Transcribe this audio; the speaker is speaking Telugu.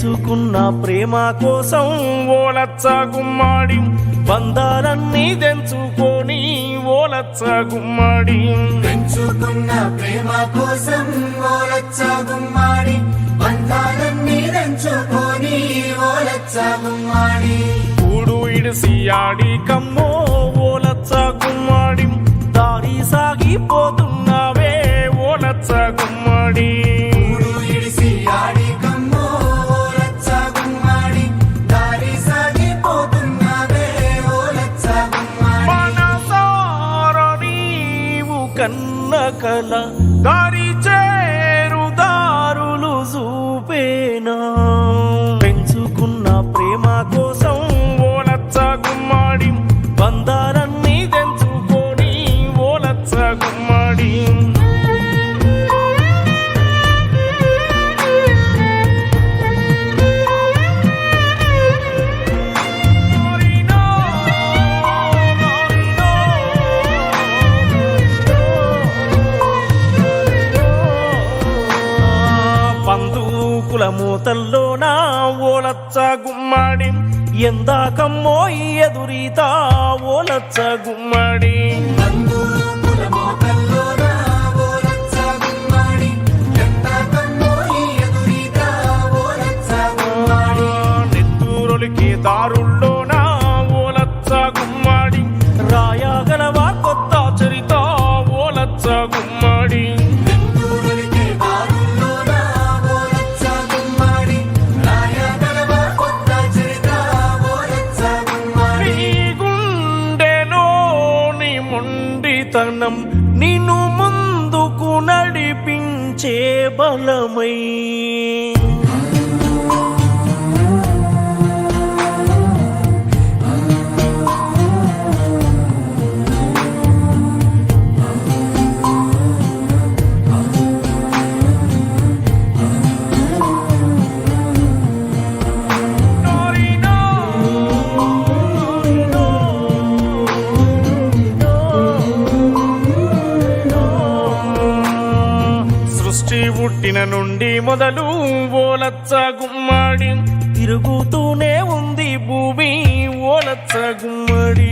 పెంచుకున్న ప్రేమ కోసం ఓలచ్చ గుమ్మాడి బంధాలన్నీ తెంచుకొని ఓలచ్చ గుమ్మాడి పెంచుకున్న ప్రేమ కోసం ఓలచ్చ గుమ్మాడి బంధాలన్నీ తెంచుకొని ఓలచ్చ గుమ్మాడి కూడు ఇడిసి ఆడి కమ్మో ఓలచ్చ గుమ్మాడి దారి సాగిపోతున్నావే ఓలచ్చ గుమ్మాడి కన్నకల దారి చేరు దారులు చూపేనా పెంచుకున్న ప్రేమ కోసం ఓలచ్చ గుమ్మాడి బంధాలన్నీ తెంచుకొని ఓలచ్చ గుమ్మాడి బంధుకుల మూతల్లోనా ఓలచ్చ గుమ్మాడి ఎందాకమ్మో ఎదురీతా ఓలచ్చ గుమ్మాడి నెత్తూరులకి దారుల్లోనా ఓలచ్చ గుమ్మాడి రాయగలవా కొత్త చరిత ఓలచ్చ గుమ్మాడి మొండితనం నిన్ను ముందుకు నడిపించే బలమై పుట్టిన నుండి మొదలు ఓలచ్చ గుమ్మాడి తిరుగుతూనే ఉంది భూమి ఓలచ్చ గుమ్మడి